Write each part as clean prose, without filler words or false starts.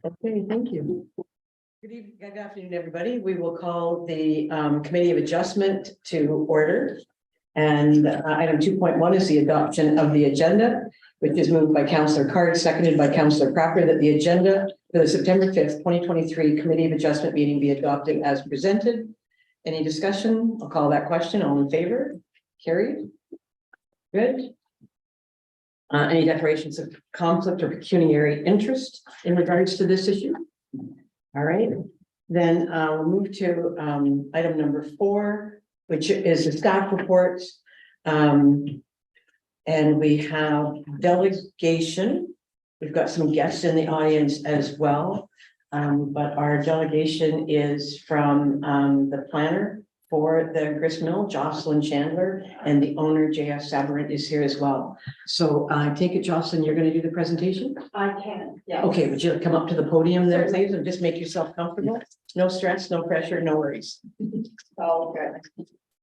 Okay, thank you. Good afternoon, everybody. We will call the Committee of Adjustment to order. And item 2.1 is the adoption of the agenda, which is moved by Councillor Card, seconded by Councillor Cracker, that the agenda for the September 5th, 2023 Committee of Adjustment meeting be adopted as presented. Any discussion? I'll call that question. All in favor? Carried. Good. Any declarations of conflict or pecuniary interest in regards to this issue? All right, then we'll move to item number 4, which is the staff reports. And we have delegation. We've got some guests in the audience as well. But our delegation is from the planner for the grist mill, Jocelyn Chandler, and the owner, J.F. Sabarint, is here as well. So I take it, Jocelyn, you're going to do the presentation? I can, yeah. Okay, would you come up to the podium there, please, and just make yourself comfortable? No stress, no pressure, no worries. All good.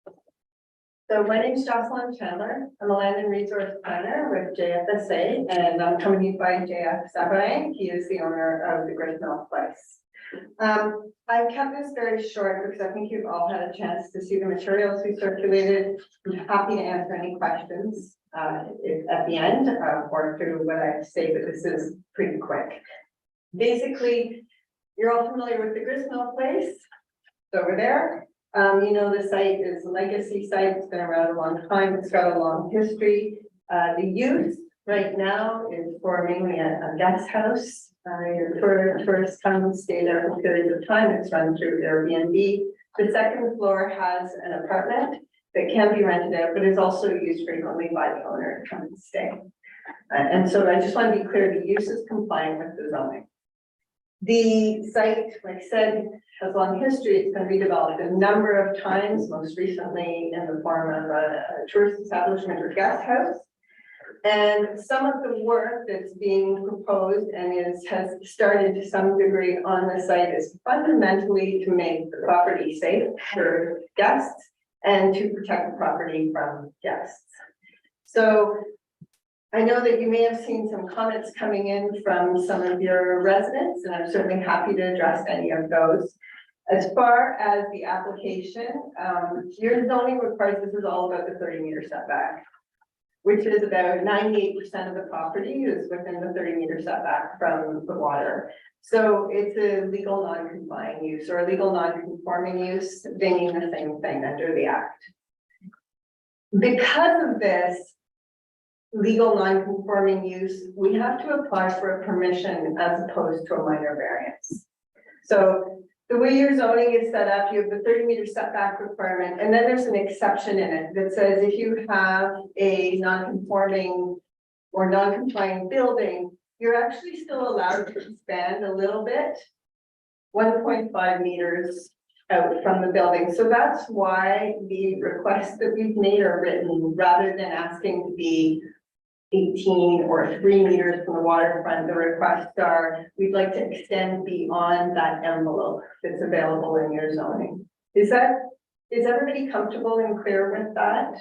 So my name is Jocelyn Chandler. I'm a land and resource planner with JFSA, and I'm accompanied by J.F. Sabarint. He is the owner of the grist mill place. I've kept this very short because I think you've all had a chance to see the materials we circulated. I'm happy to answer any questions at the end or through what I say, but this is pretty quick. Basically, you're all familiar with the grist mill place. It's over there. You know, the site is a legacy site. It's been around a long time. It's got a long history. The use right now is for mainly a guest house. Your tourists come and stay there for a period of time. It's run through Airbnb. The second floor has an apartment that can be rented out, but is also used frequently by the owner to come and stay. And so I just want to be clear, the use is compliant with the zoning. The site, like I said, has a long history. It's been redeveloped a number of times, most recently in the form of a tourist establishment or guest house. And some of the work that's being proposed and has started to some degree on the site is fundamentally to make the property safe for guests and to protect the property from guests. So I know that you may have seen some comments coming in from some of your residents, and I'm certainly happy to address any of those. As far as the application, your zoning requires, this is all about the 30-meter setback, which is about 98% of the property is within the 30-meter setback from the water. So it's a legal non-complying use or a legal non-conforming use, they mean the same thing under the Act. Because of this legal non-conforming use, we have to apply for a permission as opposed to a minor variance. So the way your zoning is set up, you have the 30-meter setback requirement, and then there's an exception in it that says if you have a non-conforming or non-compliant building, you're actually still allowed to expand a little bit, 1.5 meters out from the building. So that's why the requests that we've made are written rather than asking to be 18 or 3 meters from the waterfront. The requests are, we'd like to extend beyond that envelope that's available in your zoning. Is everybody comfortable and clear with that?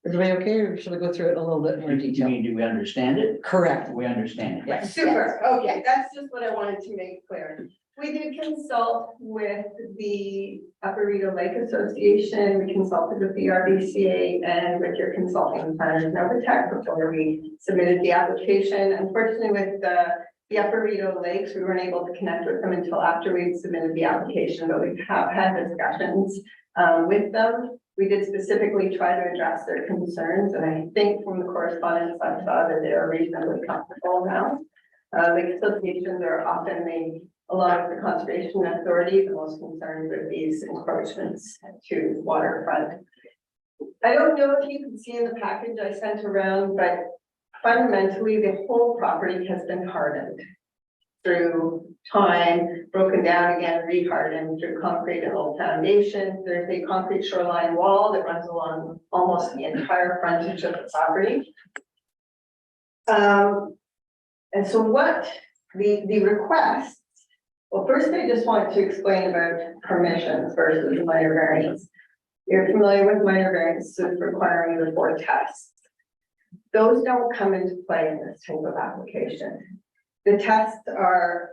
Is everybody okay, or should we go through it in a little bit more You detail? mean, do we understand it? Correct. We understand it. Yes. Super. Okay, that's just what I wanted to make clear. We did consult with the Upper Rideau Lake Association. We consulted with the RBCA and with your consulting planners, Novotech, before we submitted the application. Unfortunately, with the Upper Rideau Lakes, we weren't able to connect with them until after we submitted the application, but we have had discussions with them. We did specifically try to address their concerns, and I think from the correspondence I saw that they are reasonably comfortable now. Lake associations are often made, along with the conservation authority, the most concerned with these encroachments to waterfront. I don't know if you can see in the package I sent around, but fundamentally the whole property has been hardened through time, broken down again, re-hardened through concrete and old foundations. There's a concrete shoreline wall that runs along almost the entire frontage of the property. And so what the request, well, first I just want to explain about permissions versus minor variance. You're familiar with minor variance requiring the 4 tests. Those don't come into play in this type of application. The tests are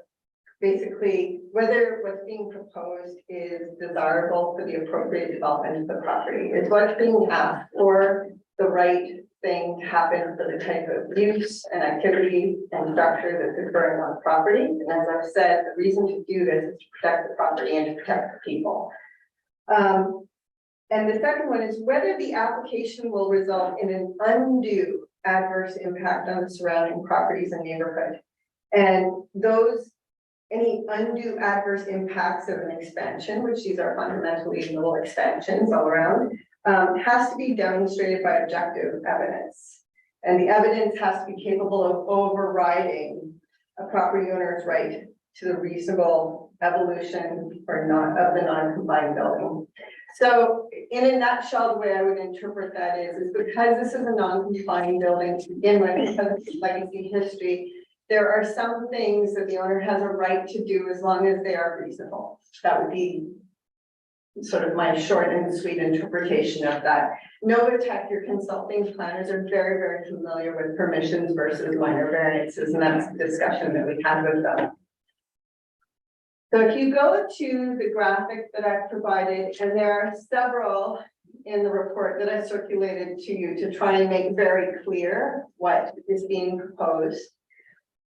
basically whether what's being proposed is desirable for the appropriate development of the property. It's what's being asked for the right thing to happen for the type of use and activity and structure that's occurring on the property. And as I've said, the reason to do this is to protect the property and to protect the people. And the second one is whether the application will result in an undue adverse impact on the surrounding properties and neighborhood. And any undue adverse impacts of an expansion, which these are fundamentally little expansions all around, has to be demonstrated by objective evidence. And the evidence has to be capable of overriding a property owner's right to the reasonable evolution or not of the non-compliant building. So in a nutshell, the way I would interpret that is because this is a non-compliant building to begin with, because of its legacy history, there are some things that the owner has a right to do as long as they are reasonable. That would be sort of my short and sweet interpretation of that. Novatech, your consulting planners are very, very familiar with permissions versus minor variances, and that's the discussion that we had with them. So if you go to the graphic that I've provided, and there are several in the report that I circulated to you to try and make very clear what is being proposed.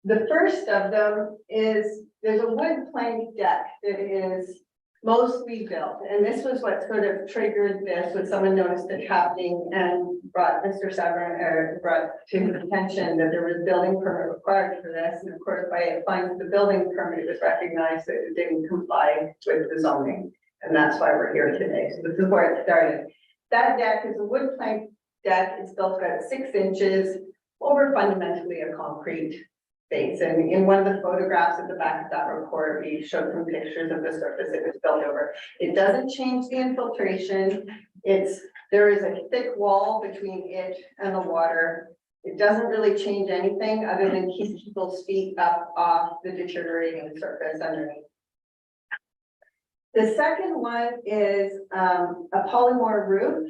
The first of them is there's a wood plank deck that is mostly built. And this was what sort of triggered this when someone noticed it happening and brought Mr. Severn brought to his attention that there was a building permit required for this. And of course, by applying for the building permit, it was recognized that it didn't comply with the zoning. And that's why we're here today. So this is where it started. That deck is a wood plank deck. It's built about 6 inches over fundamentally a concrete base. And in one of the photographs at the back of that report, we showed some pictures of the surface it was built over. It doesn't change the infiltration. There is a thick wall between it and the water. It doesn't really change anything other than keep people's feet up off the deteriorating surface underneath. The second one is a polymer roof.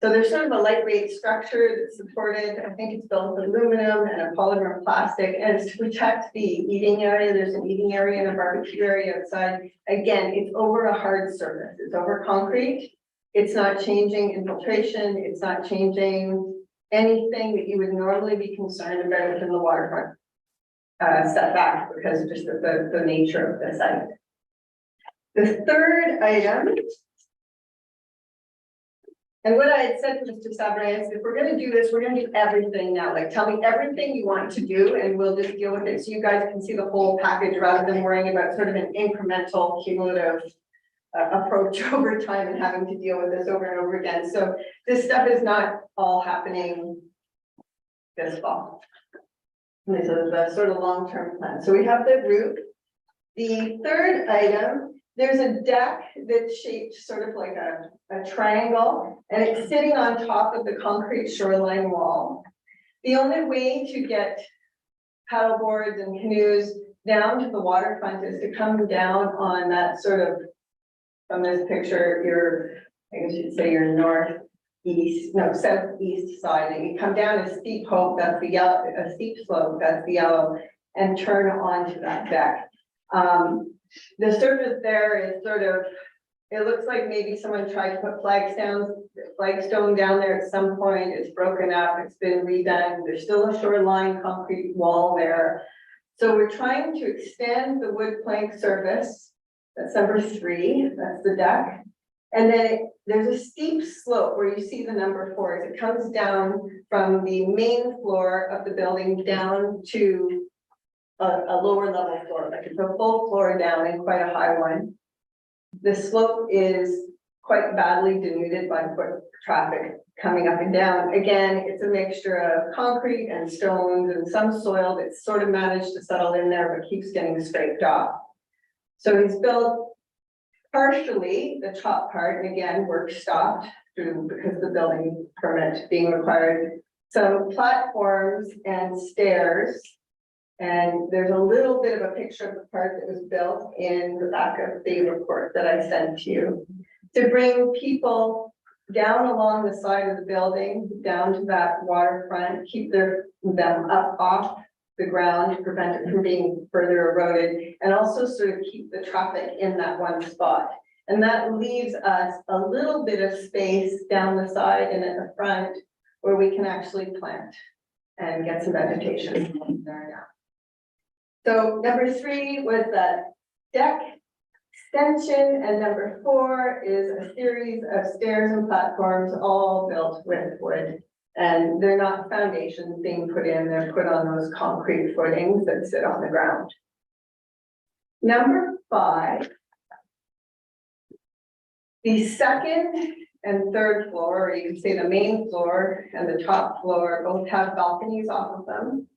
So there's sort of a lightweight structure that's supported. I think it's built with aluminum and a polymer plastic, and it's to protect the eating area. There's an eating area and a barbecue area outside. Again, it's over a hard surface. It's over concrete. It's not changing infiltration. It's not changing anything that you would normally be concerned about within the waterfront setback because of just the nature of the site. The third item, and what I had said to Mr. Sabra is, if we're going to do this, we're going to do everything now. Like, tell me everything you want to do, and we'll just deal with it so you guys can see the whole package rather than worrying about sort of an incremental, cumulative approach over time and having to deal with this over and over again. So this stuff is not all happening this fall. This is the sort of long-term plan. So we have the roof. The third item. There's a deck that's shaped sort of like a triangle, and it's sitting on top of the concrete shoreline wall. The only way to get paddleboards and canoes down to the waterfront is to come down on that sort of, from this picture, I guess you'd say your southeast side, and you come down a steep slope, that's the yellow, a steep slope, that's the yellow, and turn onto that deck. The surface there is sort of, it looks like maybe someone tried to put flagstone down there at some point. It's broken up, it's been redone. There's still a shoreline concrete wall there. So we're trying to extend the wood plank surface. That's number 3, that's the deck. And then there's a steep slope where you see the number 4. It comes down from the main floor of the building down to a lower level floor, like it's a full floor down and quite a high one. The slope is quite badly denuded by foot traffic coming up and down. Again, it's a mixture of concrete and stones and some soil that's sort of managed to settle in there but keeps getting scraped off. So he's built partially the top part, and again, work stopped because of the building permit being required. Some platforms and stairs. And there's a little bit of a picture of the part that was built in the back of the report that I sent to you to bring people down along the side of the building, down to that waterfront, keep them up off the ground to prevent it from being further eroded, and also sort of keep the traffic in that one spot. And that leaves us a little bit of space down the side and at the front where we can actually plant and get some vegetation there now. So number 3 was that deck extension, and number 4 is a series of stairs and platforms all built with wood. And they're not foundations being put in, they're put on those concrete footings that sit on the ground. Number 5, the second and third floor, or you can say the main floor and the top floor, both have balconies off of them.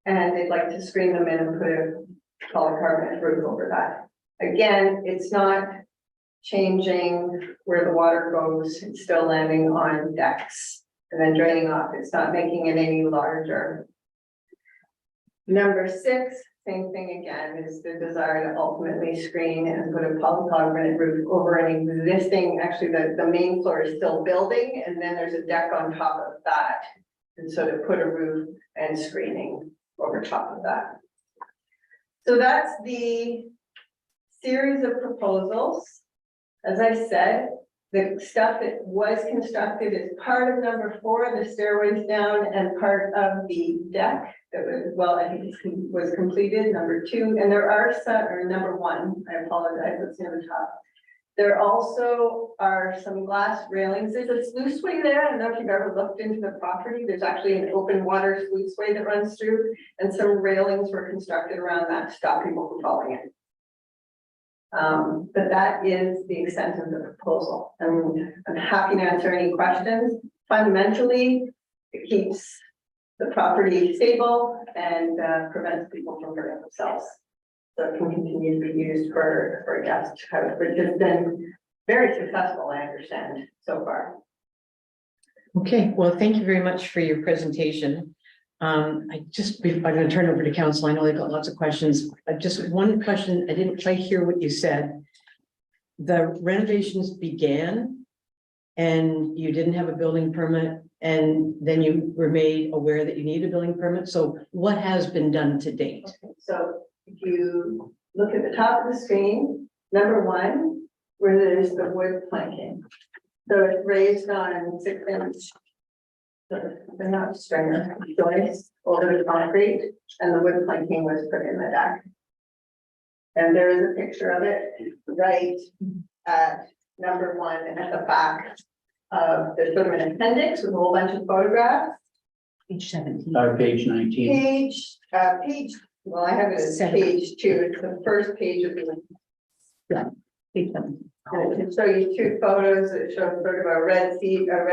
And they'd like to screen them in and put a polycarbonate roof over that. Again, it's not changing where the water goes, it's still landing on decks and then draining off. It's not making it any larger. Number 6, same thing again, is the desire to ultimately screen and put a polycarbonate roof over an existing, actually the main floor is still building, and then there's a deck on top of that. And so to put a roof and screening over top of that. So that's the series of proposals. As I said, the stuff that was constructed is part of number 4, the stairways down, and part of the deck that was, well, I think it was completed, number 2. And there are some, or number 1, I apologize, it's near the top. There also are some glass railings. There's a sluiceway there. I don't know if you've ever looked into the property. There's actually an open water sluiceway that runs through, and some railings were constructed around that to stop people from falling in. But that is the extent of the proposal. And I'm happy to answer any questions. Fundamentally, it keeps the property stable and prevents people from hurting themselves. So it can continue to be used for guest house, which has been very successful, I understand, so far. Okay, well, thank you very much for your presentation. I'm going to turn over to council. I know they've got lots of questions. Just one question. I didn't quite hear what you said. The renovations began and you didn't have a building permit, and then you were made aware that you need a building permit. So what has been done to date? Okay, so if you look at the top of the screen, number 1, where there's the wood planking. So it's raised on 6-inch. They're not stringer joists over the concrete, and the wood planking was put in the deck. And there is a picture of it right at number 1 at the back of the sort of an appendix with a whole bunch of photographs. Page 17. Page 19. Page, well, I have it as page 2. It's the first page of the. Yeah, page 17. And it can show you 2 photos that show sort of a red seat or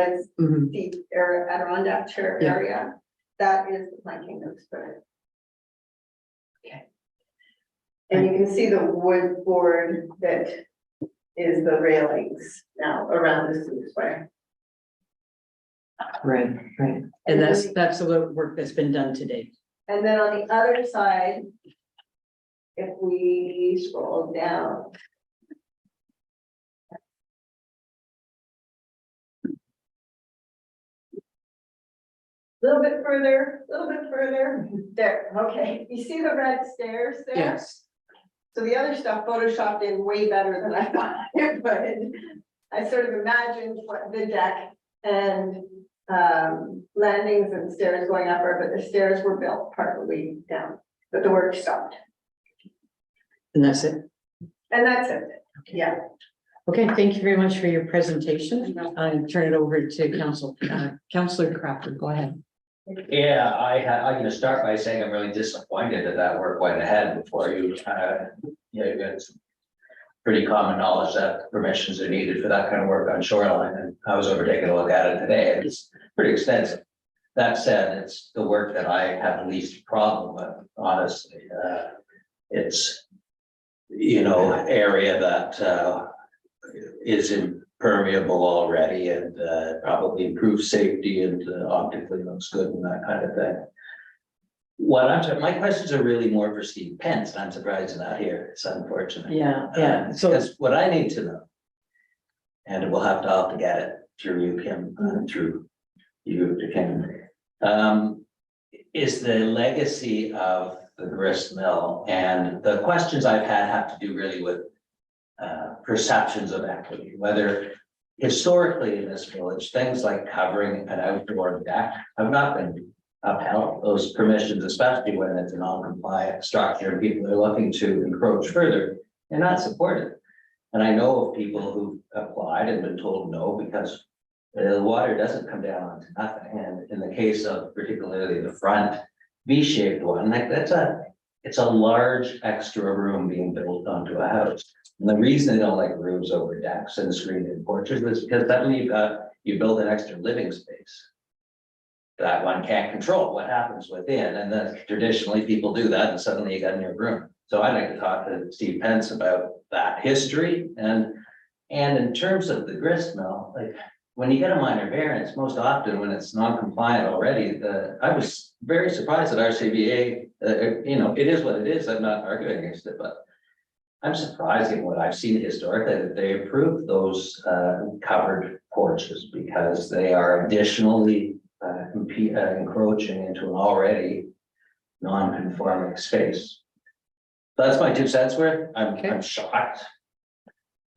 Adirondack chair Yeah. area. That is the planking that's put in. Okay. And you can see the wood board that is the railings now around the sluiceway. Right, right. And that's the work that's been done to date. And then on the other side, if we scroll down. A little bit further, there, okay, you see the red stairs there? Yes. So the other stuff photoshopped in way better than I thought it would. I sort of imagined what the deck and landings and stairs going up are, but the stairs were built part of the way down, but the work stopped. And that's it. And that's it, yeah. Okay, thank you very much for your presentation. I'll turn it over to council. Councillor Crawford, go ahead. Yeah, I'm gonna start by saying I'm really disappointed that that work went ahead before you, it's pretty common knowledge that permissions are needed for that kind of work on shoreline, and I was over taking a look at it today, and it's pretty extensive. That said, it's the work that I have the least problem with, honestly. It's, area that is impermeable already, and probably improves safety, and optically looks good and that kind of thing. My questions are really more for Steve Pence, and I'm surprised he's not here. It's unfortunate. Yeah. So Because what I need to know, and we'll have to get it through you, Kim, through you to Kim, is the legacy of the grist mill. And the questions I've had have to do really with perceptions of equity, whether historically in this village, things like covering an outdoor deck have not been upheld. Those permissions, especially when it's a non-compliant structure and people are looking to encroach further, they're not supported. And I know of people who applied and been told no because the water doesn't come down onto nothing. And in the case of particularly the front V-shaped one, like it's a large extra room being built onto a house. And the reason they don't like roofs over decks and screened-in porches is because suddenly you build an extra living space that one can't control what happens within. And then traditionally people do that and suddenly you got a new room. So I'd like to talk to Steve Pence about that history and in terms of the grist mill, like when you get a minor variance, most often when it's non-compliant already, I was very surprised that RCBA, it is what it is. I'm not arguing against it, but I'm surprised in what I've seen historically that they approved those covered porches because they are additionally encroaching into an already non-conforming space. So that's my 2 cents worth. I'm shocked.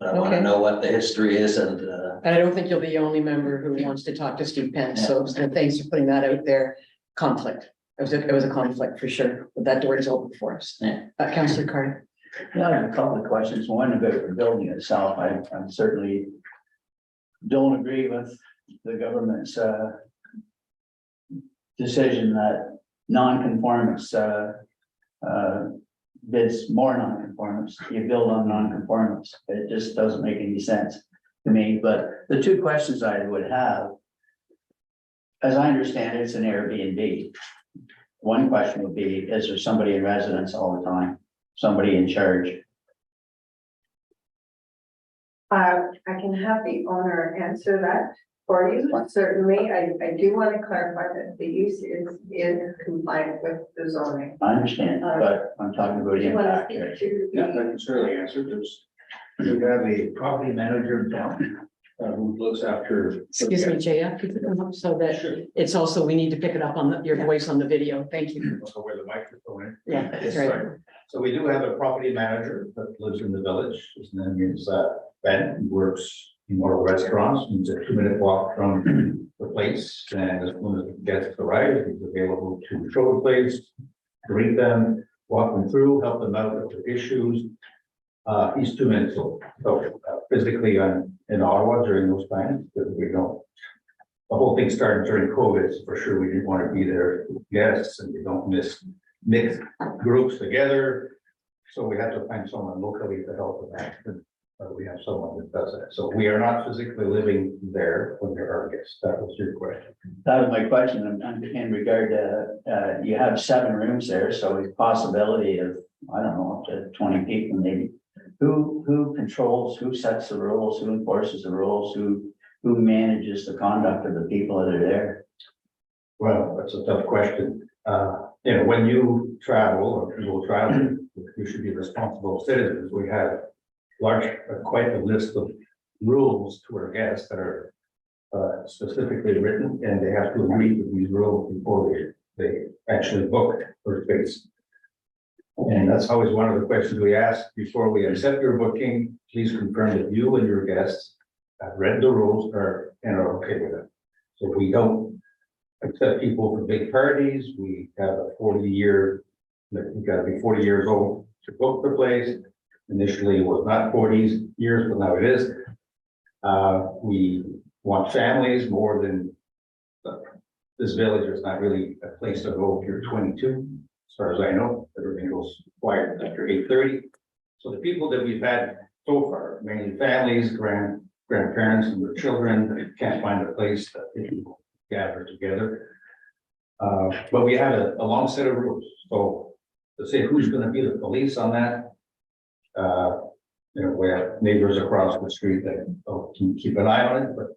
But I want to know what the history is and I don't think you'll be the only member who wants to talk to Steve Pence, so thanks for putting that out there. Conflict. It was a conflict for sure, but that door is open for us. Yeah. Councillor Carter. Yeah, I have a couple of questions. One about the building itself. I certainly don't agree with the government's decision that non-conformance bids more non-conformance. You build on non-conformance. It just doesn't make any sense to me. But the 2 questions I would have, as I understand it, it's an Airbnb. One question would be, is there somebody in residence all the time? Somebody in charge? I can have the owner answer that for you. Certainly, I do want to clarify that the use is compliant with the zoning. I understand, but I'm talking about Do you want to impact. speak to Yeah, I the? can certainly answer. We have a property manager in town who looks after. Excuse me, JF, could you come up so that Sure. it's also, we need to pick it up on your voice on the video. Thank you. So where the microphone is. Yeah, that's Yes, right. sorry. So we do have a property manager that lives in the village. His name is Ben. He works in one of the restaurants. He's a 2-minute walk from the place. And as soon as the guests arrive, he's available to show the place, greet them, walk them through, help them out with their issues. He's 2 minutes old. So physically I'm in Ottawa during those times, because we don't. The whole thing started during COVID, so for sure we didn't want to be there with guests and we don't mix groups together. So we had to find someone locally to help with that. We have someone that does that. So we are not physically living there when there are guests. That was your question. That was my question in regard to, you have 7 rooms there, so the possibility of, I don't know, up to 20 people maybe. Who controls, who sets the rules, who enforces the rules, who manages the conduct of the people that are there? Well, that's a tough question. When you travel or people travel, you should be responsible citizens. We have quite a list of rules to our guests that are specifically written, and they have to agree to these rules before they actually book for space. And that's always one of the questions we ask before we accept your booking. Please confirm that you and your guests have read the rules and are okay with it. So we don't accept people for big parties. We have a 40-year, you got to be 40 years old to book the place. Initially, it was not 40 years, but now it is. We want families more than this village is not really a place to go if you're 22. As far as I know, everything goes quiet after 8:30. So the people that we've had so far, mainly families, grandparents and their children, that can't find a place that they can gather together. But we have a long set of rules. So to say who's going to be the police on that, we have neighbors across the street that can keep an eye on it, but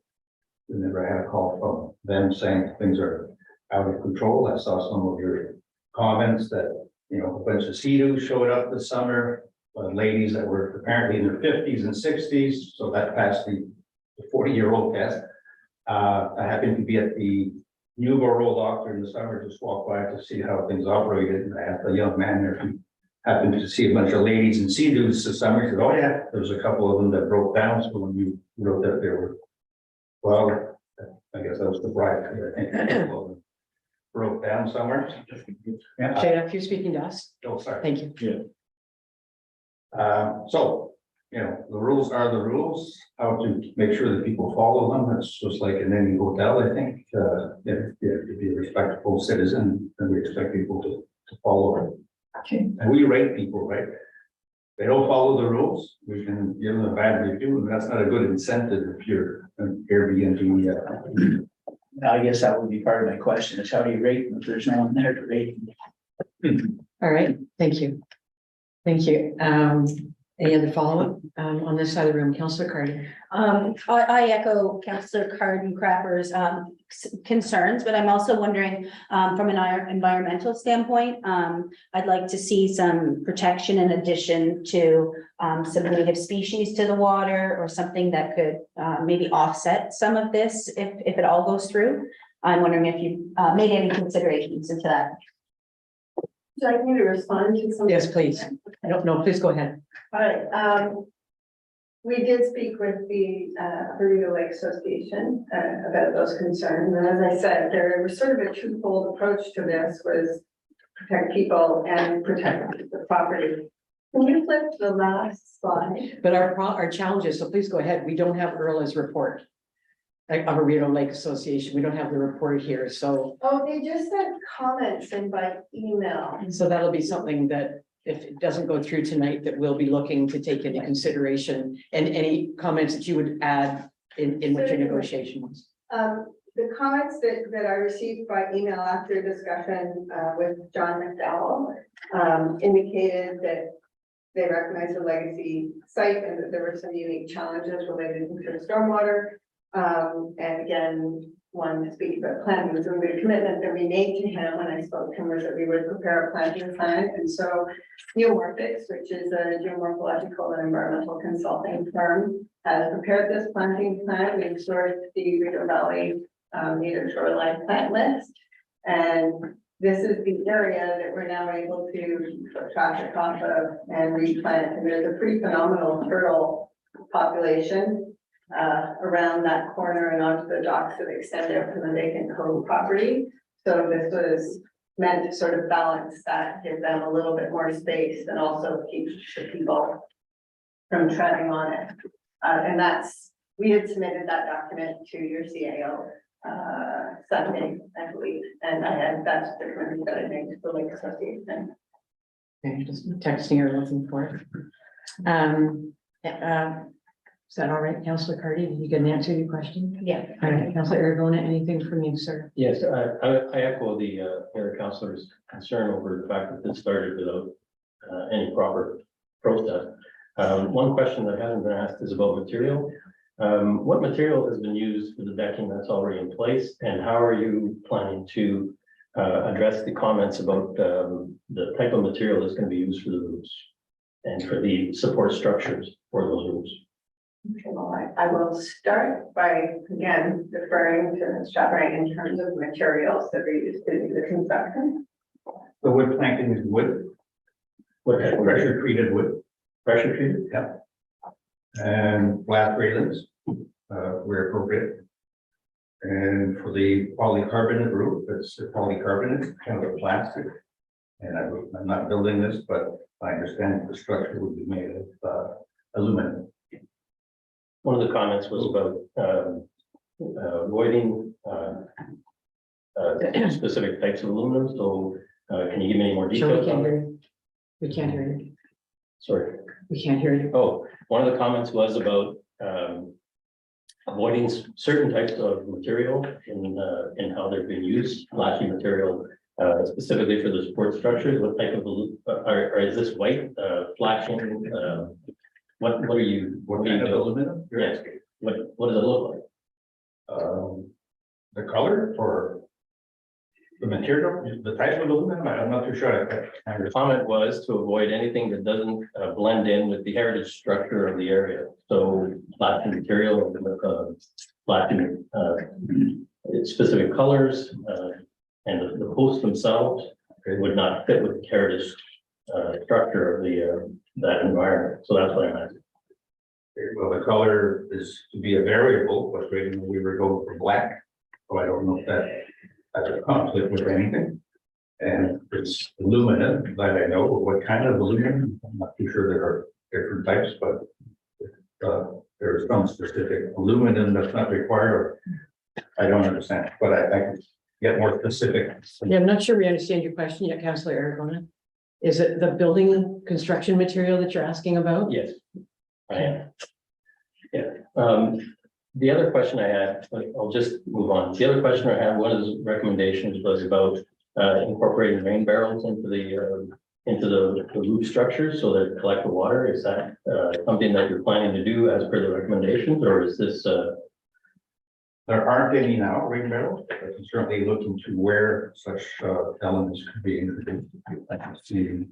we never had a call from them saying things are out of control. I saw some of your comments that, a bunch of Sea-Doos showed up this summer, ladies that were apparently in their 50s and 60s, so that passed the 40-year-old test. I happened to be at the new rural doctor in the summer, just walked by to see how things operated, and I asked a young man there if he happened to see a bunch of ladies in sea-doos this summer. He said, oh yeah, there was a couple of them that broke down, so when you wrote that they were, well, I guess that was the bride, I think, a couple of them broke down somewhere. Yeah, JF, you're speaking to us. oh, sorry. Thank you. So, you know, the rules are the rules, how to make sure that people follow them. It's just like in any hotel, I think, if you be a respectful citizen, then we expect people to follow it. Okay. And we rate people, right? They don't follow the rules, we can give them a bad review, and that's not a good incentive if you're an Airbnb. I guess that would be part of my question is how do you rate them if there's no one there to rate them? All right, thank you. Thank you. Any other follow-up on this side of the room? Councillor Carter. I echo Councillor Cardin Crapper's concerns, but I'm also wondering from an environmental standpoint, I'd like to see some protection in addition to some native species to the water or something that could maybe offset some of this if it all goes through. I'm wondering if you made any considerations into that. Would you like me to respond to some? Yes, please. No, please go ahead. All right, we did speak with the Perdido Lake Association about those concerns, and as I said, there was sort of a twofold approach to this, was protect people and protect the property. Can you flip the last slide? But our challenges, so please go ahead. We don't have Earl's report. Like Arboretum Lake Association, we don't have the report here, so Oh, they just sent comments in by email. that'll be something that if it doesn't go through tonight, that we'll be looking to take into consideration, and any comments that you would add in what your negotiation was. The comments that I received by email after discussion with John McDowell indicated that they recognize the legacy site and that there were some unique challenges related to the stormwater. And again, one to speak about planting, was a good commitment that we made to him when I spoke to him was that we would prepare a planting plan. And so Geomorphics, which is a geomorphological and environmental consulting firm, has prepared this planting plan. We've sourced the Rideau Valley native shoreline plant list. And this is the area that we're now able to put traffic off of and replant. And there's a pretty phenomenal turtle population around that corner and onto the docks that extend out from the Vacant Cove property. So this was meant to sort of balance that, give them a little bit more space and also keep the people from treading on it. And we had submitted that document to your CAO Sunday, I believe, and that's the commitment that I made to the Lake Association. Okay, just texting or looking for it. Is that all right, Councillor Cardy? You can answer your question? Yeah. All right, Councillor Aragona, anything from you, sir? Yes, I echo the other councillor's concern over the fact that this started without any proper process. One question that hasn't been asked is about material. What material has been used for the decking that's already in place, and how are you planning to address the comments about the type of material that's going to be used for the roofs and for the support structures for those roofs? Okay, well, I will start by, again, deferring to Ms. Chabray in terms of materials that are used to do the construction. The wood planking is wood, What type of pressure treated wood, pressure treated? and flat railings, where appropriate. And for the polycarbonate roof, it's polycarbonate, kind of a plastic. And I'm not building this, but I understand the structure would be made of aluminum. One of the comments was about avoiding specific types of aluminum. So can you give me any more Sure, we details? can't on hear it? you. We can't hear you. Sorry. We can't hear you. Oh, one of the comments was about avoiding certain types of material in how they're being used, flashy material, specifically for the support structures. What type of, or is this white, flashing? What are you? What are you kind of doing? aluminum? You're Yes. asking? What does it look like? The color or the material, the type of aluminum, I'm not too sure. The comment was to avoid anything that doesn't blend in with the heritage structure of the area. So flashy material with lacking, specific colors, and the posts themselves would not fit with the heritage, structure of the, that environment. So that's what I'm asking. Well, the color is to be a variable, but really we were going for black. So I don't know if that's a conflict with anything. And it's aluminum, that I know. What kind of aluminum? I'm not too sure there are different types, but there's some specific aluminum that's not required. I don't understand, but I can get more specific. Yeah, I'm not sure we understand your question yet, Councillor Aragona. Is it the building construction material that you're asking about? Yes, I am. Yeah, the other question I had, I'll just move on. The other question I had, one of the recommendations was about incorporating rain barrels into the roof structure so that it collect the water. Is that something that you're planning to do as per the recommendations, or is this There aren't any now, rain barrels, but I'm certainly looking to where such elements could be introduced. I can see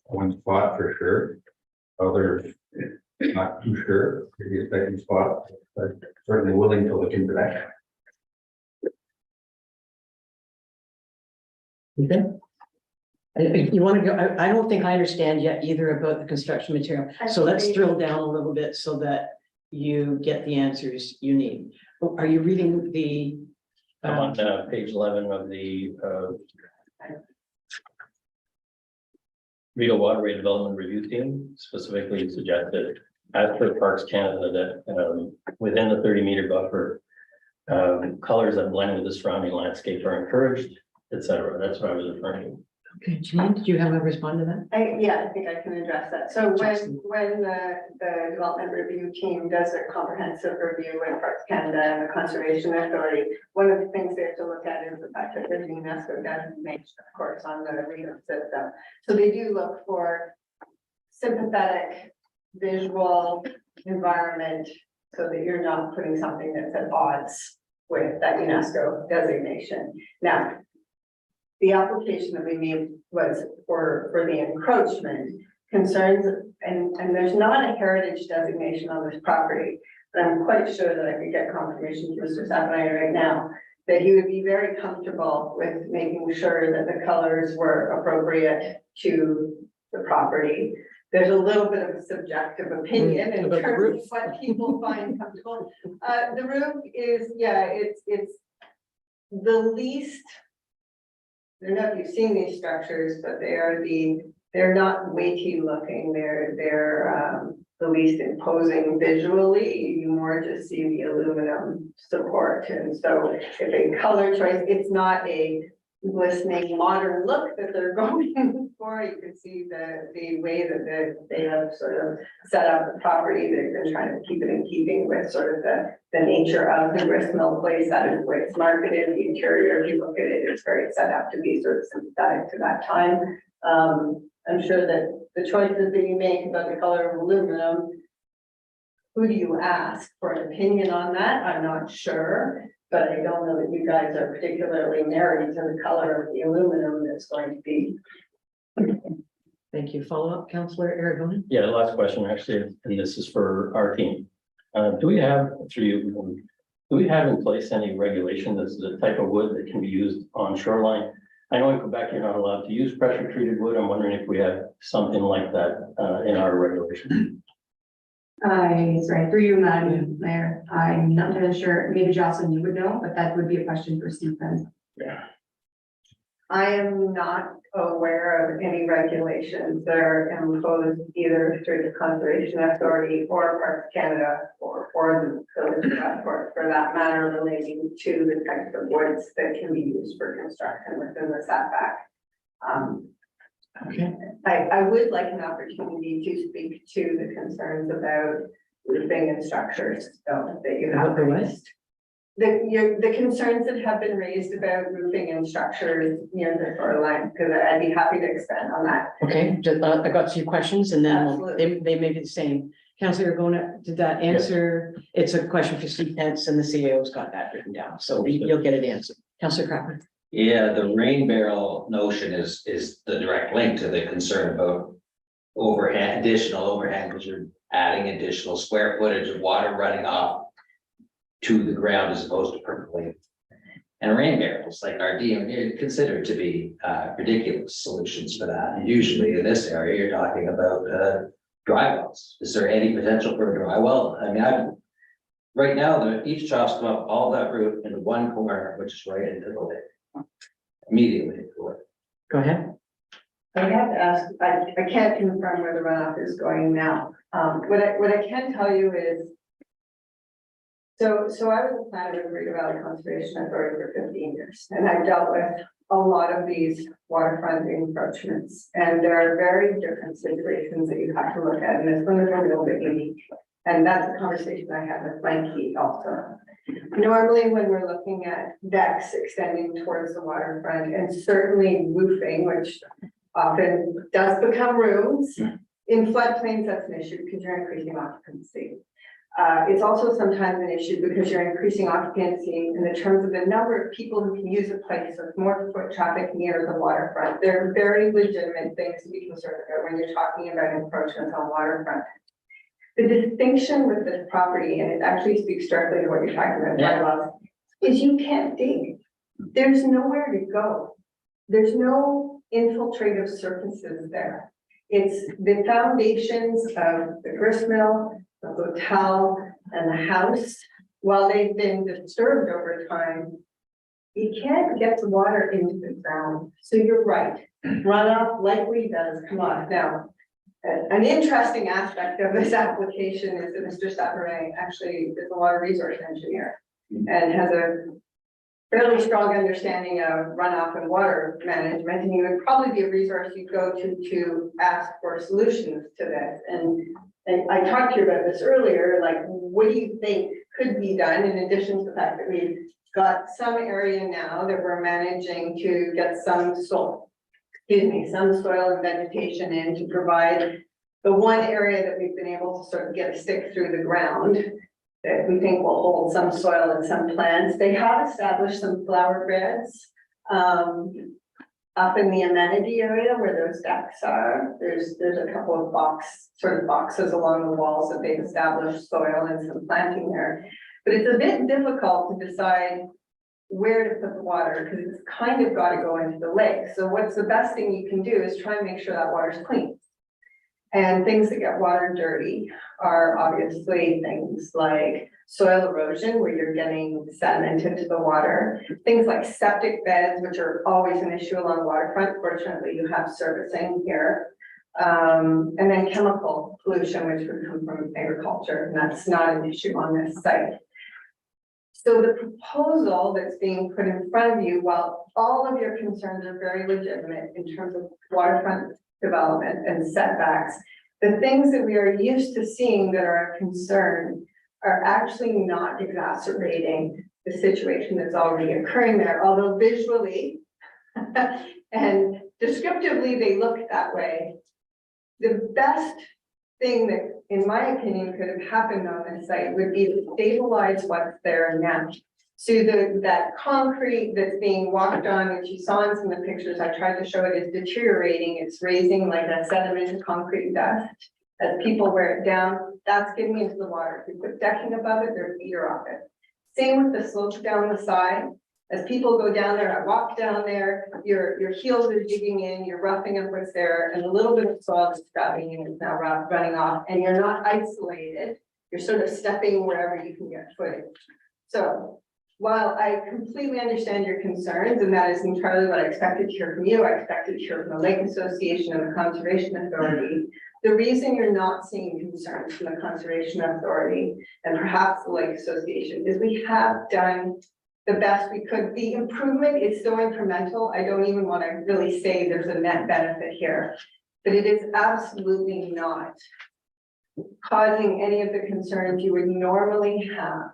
one spot for sure. Others, not too sure, maybe a second spot, but certainly willing to look into that. Okay. You want to go, I don't think I understand yet either about the construction material. So let's drill down a little bit so that you get the answers you need. Are you reading the? I'm on page 11 of the Rideau Waterway Development Review Team specifically suggested, as per Parks Canada, that within the 30-meter buffer, colors that blend with the surrounding landscape are encouraged, etc. That's what I was referring to. Okay, Janine, did you have a respond to that? Yeah, I think I can address that. So when the development review team does a comprehensive review with Parks Canada and the Conservation Authority, one of the things they have to look at is the fact that there's UNESCO designation, of course, on the Rideau system. So they do look for sympathetic visual environment so that you're not putting something that's at odds with that UNESCO designation. Now, the application that we made was for the encroachment concerns, and there's not a heritage designation on this property, but I'm quite sure that I could get confirmation from Mr. Sapanay right now that he would be very comfortable with making sure that the colors were appropriate to the property. There's a little bit of a subjective opinion in terms of what people find comfortable. The roof is, yeah, it's the least. I don't know if you've seen these structures, but they're not weighty looking. They're the least imposing visually. You more just see the aluminum support. And so if a color choice, it's not a glistening modern look that they're going for. You can see the way that they have sort of set up the property. They've been trying to keep it in keeping with sort of the nature of the gristmill place. That is the way it's marketed. The interior, if you look at it, it's very set up to be sort of sympathetic to that time. I'm sure that the choices that you make about the color of aluminum, who do you ask for an opinion on that? I'm not sure. But I don't know that you guys are particularly married to the color of the aluminum that's going to be. Thank you. Follow up, Councillor Aragona? Yeah, the last question actually, and this is for our team. Do we have in place any regulation as the type of wood that can be used on shoreline? I know in Quebec, you're not allowed to use pressure treated wood. I'm wondering if we have something like that in our regulation. Sorry, through you, Madam Mayor, I'm not really sure, maybe Jocelyn, you would know, but that would be a question for Stephen. Yeah. I am not aware of any regulations that are imposed either through the Conservation Authority or Parks Canada or the Village of Westport for that matter relating to the types of woods that can be used for construction within the setback. Okay. I would like an opportunity to speak to the concerns about roofing and structures so that you have raised. The concerns that have been raised about roofing and structures near the shoreline, because I'd be happy to expand on that. Okay, I got a few questions and then Absolutely. they may be the same. Councillor Aragona, did that answer? It's a question for Steve Pence and the CAO's got that written down, so you'll get it answered. Councillor Crawford. Yeah, the rain barrel notion is the direct link to the concern about additional overhang, because you're adding additional square footage of water running off to the ground as opposed to percolating. And rain barrels, like our DM, considered to be ridiculous solutions for that. And usually in this area, you're talking about dry wells. Is there any potential for a dry well? I mean, right now, each chops come up all that route into one corner, which is right into the lake. Immediately into the lake. Go ahead. I have to ask, I can't confirm where the runoff is going now. What I can tell you is. So I was a planner with Riga Valley Conservation Authority for 15 years, and I've dealt with a lot of these waterfront encroachments. And there are very different situations that you have to look at, and this one is a little bit unique. And that's a conversation I had with Frankie also. Normally, when we're looking at decks extending towards the waterfront, and certainly roofing, which often does become rooms, in floodplains, that's an issue because you're increasing occupancy. It's also sometimes an issue because you're increasing occupancy in the terms of the number of people who can use a place with more foot traffic near the waterfront. They're very legitimate things to be concerned about when you're talking about encroachments on waterfront. The distinction with this property, and it actually speaks directly to what you're talking about, bylaws, is you can't dig. There's nowhere to go. There's no infiltrative surfaces there. It's the foundations of the gristmill, the hotel, and the house. While they've been disturbed over time, you can't get the water into the ground. So you're right, runoff likely does come off. Now, an interesting aspect of this application is that Mr. Savarin actually is a water resource engineer and has a fairly strong understanding of runoff and water management, and he would probably be a resource you go to ask for solutions to this. And I talked to you about this earlier, like, what do you think could be done in addition to the fact that we've got some area now that we're managing to get some soil and vegetation in to provide the one area that we've been able to sort of get a stick through the ground that we think will hold some soil and some plants. They have established some flower beds up in the amenity area where those decks are. There's a couple of boxes along the walls that they've established soil and some planting there. But it's a bit difficult to decide where to put the water because it's kind of got to go into the lake. So what's the best thing you can do is try and make sure that water's clean. And things that get water dirty are obviously things like soil erosion, where you're getting sediment into the water, things like septic beds, which are always an issue along the waterfront. Fortunately, you have servicing here. And then chemical pollution, which would come from agriculture, and that's not an issue on this site. So the proposal that's being put in front of you, while all of your concerns are very legitimate in terms of waterfront development and setbacks, the things that we are used to seeing that are a concern are actually not exacerbating the situation that's already occurring there, although visually and descriptively they look that way. The best thing that, in my opinion, could have happened on this site would be to stabilize what's there now. So that concrete that's being walked on, which you saw in some of the pictures, I tried to show it, is deteriorating. It's raising like a sedimented concrete dust. As people wear it down, that's getting into the water. If you put decking above it, their feet are off it. Same with the slopes down the side. As people go down there, I walk down there, your heels are digging in, you're roughing up what's there, and a little bit of soil that's grabbing in is now running off, and you're not isolated. You're sort of stepping wherever you can get footage. So while I completely understand your concerns, and that is entirely what I expected to hear from you, I expected to hear from the Lake Association and the Conservation Authority. The reason you're not seeing concerns from the Conservation Authority and perhaps the Lake Association is we have done the best we could. The improvement is so incremental. I don't even want to really say there's a net benefit here, but it is absolutely not causing any of the concerns you would normally have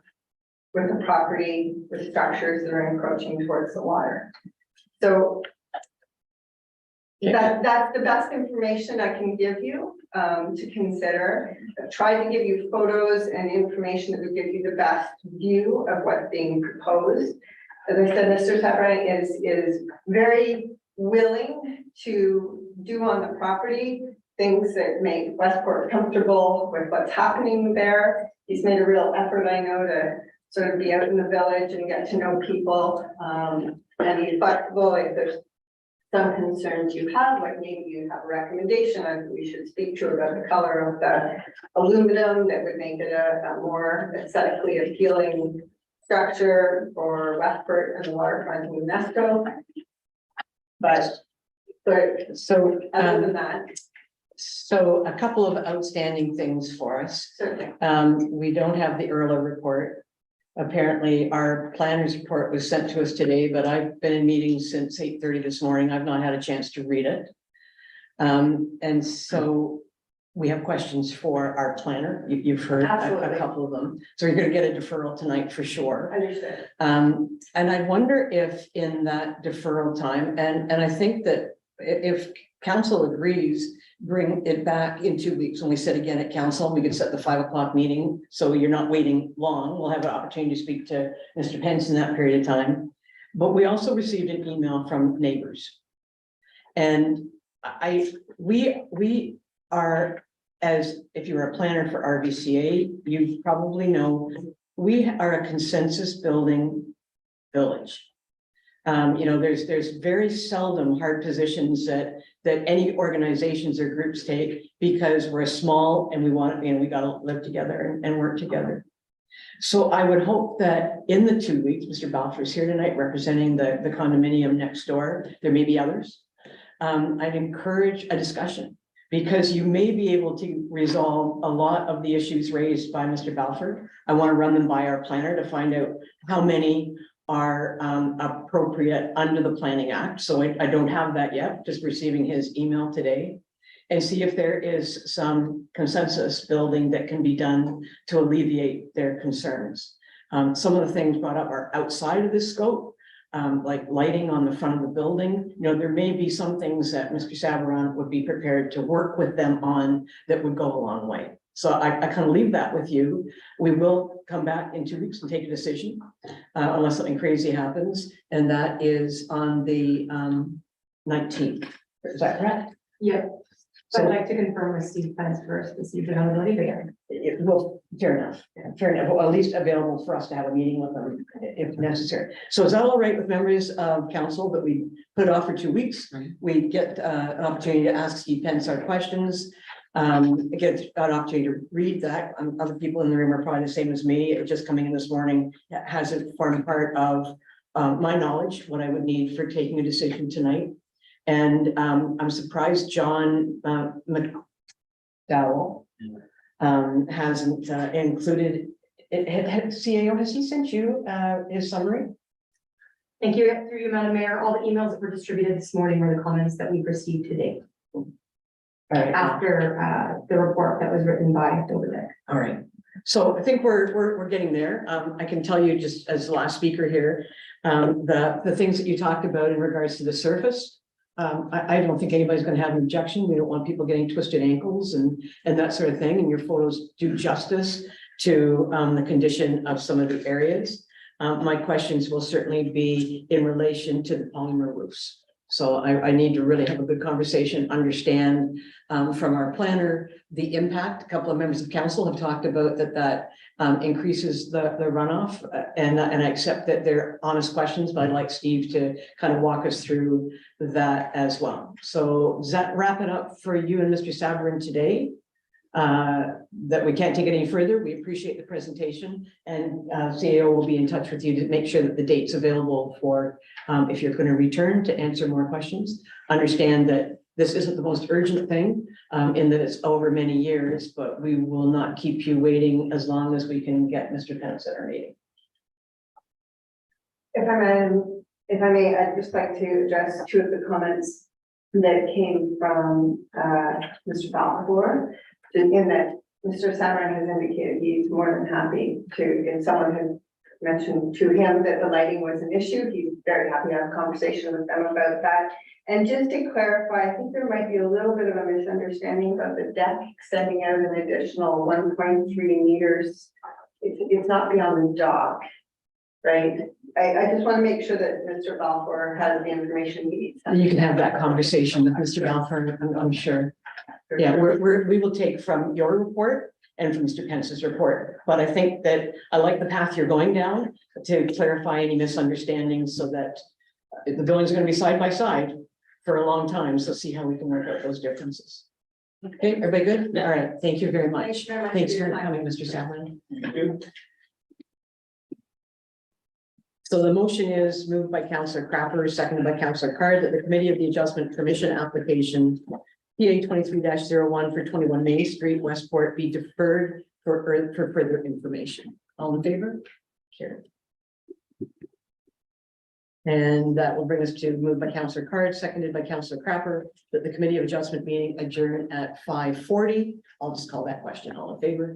with a property with structures that are encroaching towards the water. So that's the best information I can give you to consider. I've tried to give you photos and information that would give you the best view of what's being proposed. As I said, Mr. Savarin is very willing to do on the property things that make Westport comfortable with what's happening there. He's made a real effort, I know, to sort of be out in the village and get to know people, and be flexible if there's some concerns you have, like maybe you have a recommendation on who we should speak to about the color of the aluminum that would make it a more aesthetically appealing structure for Westport and the waterfront in UNESCO. But So, other than that, so a couple of outstanding things for us. certainly. We don't have the Earl report. Apparently, our planner's report was sent to us today, but I've been in meetings since 8:30 this morning. I've not had a chance to read it. And so we have questions for our planner. You've heard a Absolutely. couple of them. So you're gonna get a deferral tonight for sure. Understood. And I wonder if in that deferral time, and I think that if council agrees, bring it back in 2 weeks when we sit again at council, we could set the 5 o'clock meeting. So you're not waiting long. We'll have an opportunity to speak to Mr. Pence in that period of time. But we also received an email from neighbors. And we are, as if you're a planner for RVCA, you probably know, we are a consensus building village. There's very seldom hard positions that any organizations or groups take because we're small and we gotta live together and work together. So I would hope that in the 2 weeks, Mr. Balfour is here tonight representing the condominium next door. There may be others. I'd encourage a discussion because you may be able to resolve a lot of the issues raised by Mr. Balfour. I want to run them by our planner to find out how many are appropriate under the Planning Act. So I don't have that yet, just receiving his email today. And see if there is some consensus building that can be done to alleviate their concerns. Some of the things brought up are outside of this scope, like lighting on the front of the building. There may be some things that Mr. Savaron would be prepared to work with them on that would go a long way. So I kind of leave that with you. We will come back in 2 weeks and take a decision unless something crazy happens. And that is on the 19th. Is that correct? Yeah. So- I'd like to confirm with Steve Pence first, to see the availability there. Well, fair enough, fair enough. Well, at least available for us to have a meeting with them if necessary. So is that all right with members of council that we put off for 2 weeks? We get an opportunity to ask Steve Pence our questions. Get an opportunity to read that. Other people in the room are probably the same as me. It just coming in this morning hasn't formed part of my knowledge, what I would need for taking a decision tonight. And I'm surprised John McDowell hasn't included it. CAO, has he sent you his summary? Thank you, through you, Madam Mayor. All the emails that were distributed this morning were the comments that we've received today All right. after the report that was written by over there. All right. So I think we're getting there. I can tell you just as the last speaker here, the things that you talked about in regards to the surface. I don't think anybody's going to have an objection. We don't want people getting twisted ankles and that sort of thing. And your photos do justice to the condition of some of the areas. My questions will certainly be in relation to the polymer roofs. So I need to really have a good conversation, understand from our planner the impact. A couple of members of council have talked about that increases the runoff, and I accept that they're honest questions, but I'd like Steve to kind of walk us through that as well. So does that wrap it up for you and Mr. Savarin today? That we can't take it any further. We appreciate the presentation, and CAO will be in touch with you to make sure that the date's available for if you're going to return to answer more questions. Understand that this isn't the most urgent thing in that it's over many years, but we will not keep you waiting as long as we can get Mr. Pence at our meeting. If I may, I'd just like to address two of the comments that came from Mr. Balfour. In that Mr. Savarin has indicated he's more than happy to, if someone had mentioned to him that the lighting was an issue, he's very happy to have a conversation with them about that. And just to clarify, I think there might be a little bit of a misunderstanding about the deck extending out an additional 1.3 meters. It's not beyond the dock, right? I just want to make sure that Mr. Balfour has the information he needs. You can have that conversation with Mr. Balfour, I'm sure. Yeah, we will take from your report and from Mr. Pence's report, but I think that I like the path you're going down to clarify any misunderstandings so that the buildings are gonna be side by side for a long time, so see how we can work out those differences. Okay, everybody good? All right, thank you very Thanks much. very much. Thanks for your for time. coming, Mr. Salmon. So the motion is moved by Councillor Crapper, seconded by Councillor Card, that the Committee of the Adjustment Permission application PA 23-01 for 21 Main Street, Westport, be deferred for further information. All in favor? Carried. And that will bring us to moved by Councillor Card, seconded by Councillor Crapper, that the Committee of Adjustment meeting adjourn at 5:40. I'll just call that question. All in favor?